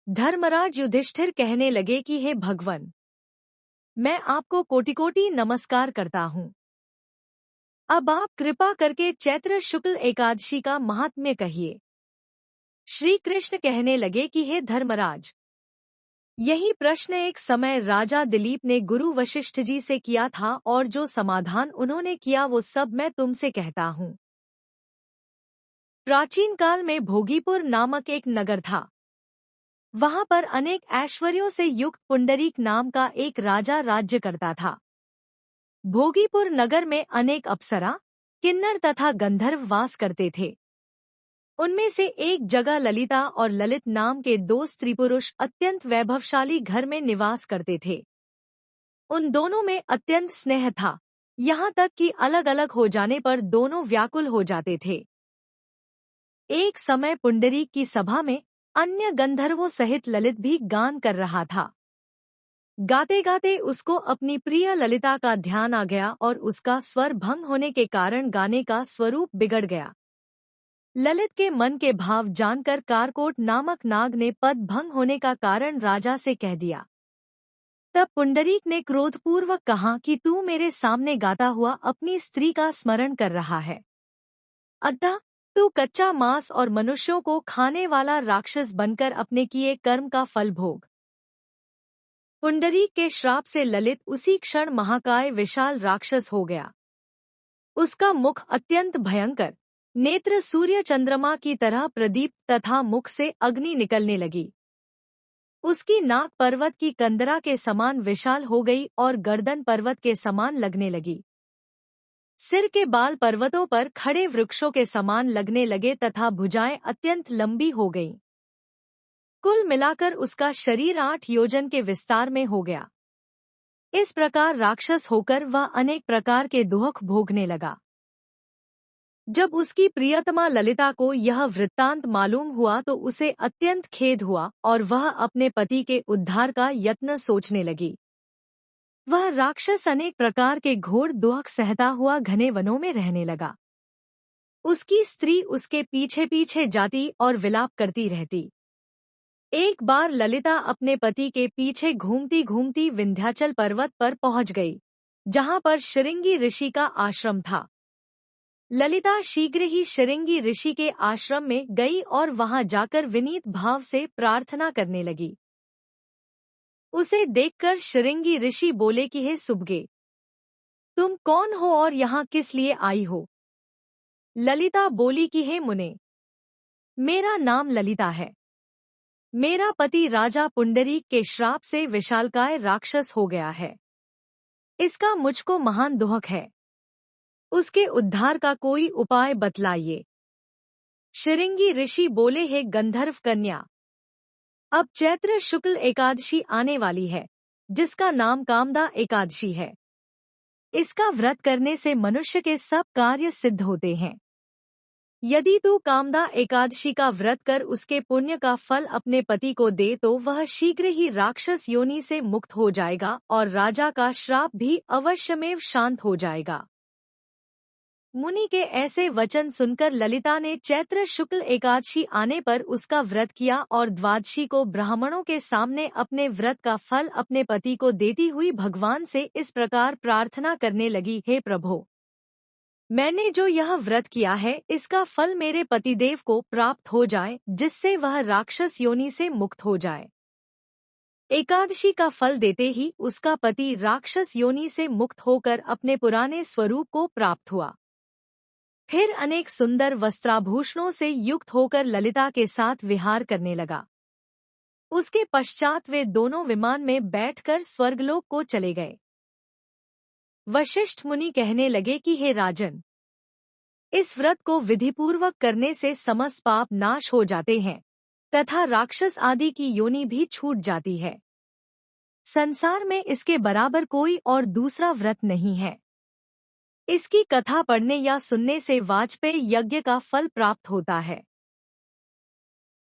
धर्मराज युधिष्ठिर कहने लगे कि हे भगवन, मैं आपको कोटि कोटि नमस्कार करता हूँ। अब आप कृपा करके चैत्र शुक्ल एकादशी का महात्म्य कहिए। श्री कृष्ण कहने लगे कि हे धर्मराज, यही प्रश्न एक समय राजा दिलीप ने गुरु वशिष्ठ जी से किया था और जो समाधान उन्होंने किया वो सब मैं तुमसे कहता हूँ। प्राचीन काल में भोगीपुर नामक एक नगर था। वहां पर अनेक ऐश्वर्यों से युक्त पुंडरीक नाम का एक राजा राज्य करता था। भोगीपुर नगर में अनेक अप्सरा, किन्नर तथा गंधर्व वास करते थे। उनमें से एक जगह ललिता और ललित नाम के दो स्त्री पुरुष अत्यंत वैभवशाली घर में निवास करते थे। उन दोनों में अत्यंत स्नेह था, यहाँ तक कि अलग अलग हो जाने पर दोनों व्याकुल हो जाते थे। एक समय पुंडरीक की सभा में अन्य गंधर्वों सहित ललित भी गान कर रहा था। गाते गाते उसको अपनी प्रिय ललिता का ध्यान आ गया और उसका स्वर भंग होने के कारण गाने का स्वरूप बिगड़ गया। ललित के मन के भाव जानकर कारकोट नामक नाग ने पद भंग होने का कारण राजा से कह दिया। तब पुंडरीक ने क्रोधपूर्वक कहा कि तू मेरे सामने गाता हुआ अपनी स्त्री का स्मरण कर रहा है, अतः तू कच्चा मांस और मनुष्यों को खाने वाला राक्षस बनकर अपने किए कर्म का फल भोग। पुंडरीक के श्राप से ललित उसी क्षण महाकाय विशाल राक्षस हो गया। उसका मुख अत्यंत भयंकर, नेत्र सूर्य चंद्रमा की तरह प्रदीप्त तथा मुख से अग्नि निकलने लगी। उसकी नाक पर्वत की कंदरा के समान विशाल हो गई और गर्दन पर्वत के समान लगने लगी। सिर के बाल पर्वतों पर खड़े वृक्षों के समान लगने लगे तथा भुजाएं अत्यंत लंबी हो गईं। कुल मिलाकर उसका शरीर 8 योजन के विस्तार में हो गया। इस प्रकार राक्षस होकर वह अनेक प्रकार के दुख भोगने लगा। जब उसकी प्रियतमा ललिता को यह वृत्तांत मालूम हुआ तो उसे अत्यंत खेद हुआ और वह अपने पति के उद्धार का यत्न सोचने लगी। वह राक्षस अनेक प्रकार के घोर दुख सहता हुआ घने वनों में रहने लगा। उसकी स्त्री उसके पीछे पीछे जाती और विलाप करती रहती। एक बार ललिता अपने पति के पीछे घूमती घूमती विंध्याचल पर्वत पर पहुंच गई, जहां पर शृंगी ऋषि का आश्रम था। ललिता शीघ्र ही शृंगी ऋषि के आश्रम में गई और वहां जाकर विनीत भाव से प्रार्थना करने लगी। उसे देखकर शृंगी ऋषि बोले कि हे सुभगे, तुम कौन हो और यहाँ किस लिए आई हो? ललिता बोली कि हे मुने, मेरा नाम ललिता है। मेरा पति राजा पुंडरीक के श्राप से विशालकाय राक्षस हो गया है। इसका मुझको महान दुख है। उसके उद्धार का कोई उपाय बतलाइए। शृंगी ऋषि बोले, हे गंधर्व कन्या, अब चैत्र शुक्ल एकादशी आने वाली है, जिसका नाम कामदा एकादशी है। इसका व्रत करने से मनुष्य के सब कार्य सिद्ध होते हैं। यदि तू कामदा एकादशी का व्रत कर उसके पुण्य का फल अपने पति को दे तो वह शीघ्र ही राक्षस योनि से मुक्त हो जाएगा और राजा का श्राप भी अवश्यमेव शांत हो जाएगा। मुनि के ऐसे वचन सुनकर ललिता ने चैत्र शुक्ल एकादशी आने पर उसका व्रत किया और द्वादशी को ब्राह्मणों के सामने अपने व्रत का फल अपने पति को देती हुई भगवान से इस प्रकार प्रार्थना करने लगी, हे प्रभो, मैंने जो यह व्रत किया है इसका फल मेरे पतिदेव को प्राप्त हो जाए, जिससे वह राक्षस योनि से मुक्त हो जाए। एकादशी का फल देते ही उसका पति राक्षस योनि से मुक्त होकर अपने पुराने स्वरूप को प्राप्त हुआ। फिर अनेक सुंदर वस्त्राभूषणों से युक्त होकर ललिता के साथ विहार करने लगा। उसके पश्चात वे दोनों विमान में बैठकर स्वर्गलोक को चले गए। वशिष्ठ मुनि कहने लगे कि हे राजन, इस व्रत को विधिपूर्वक करने से समस्त पाप नाश हो जाते हैं तथा राक्षस आदि की योनि भी छूट जाती है। संसार में इसके बराबर कोई और दूसरा व्रत नहीं है। इसकी कथा पढ़ने या सुनने से वाजपेय यज्ञ का फल प्राप्त होता है।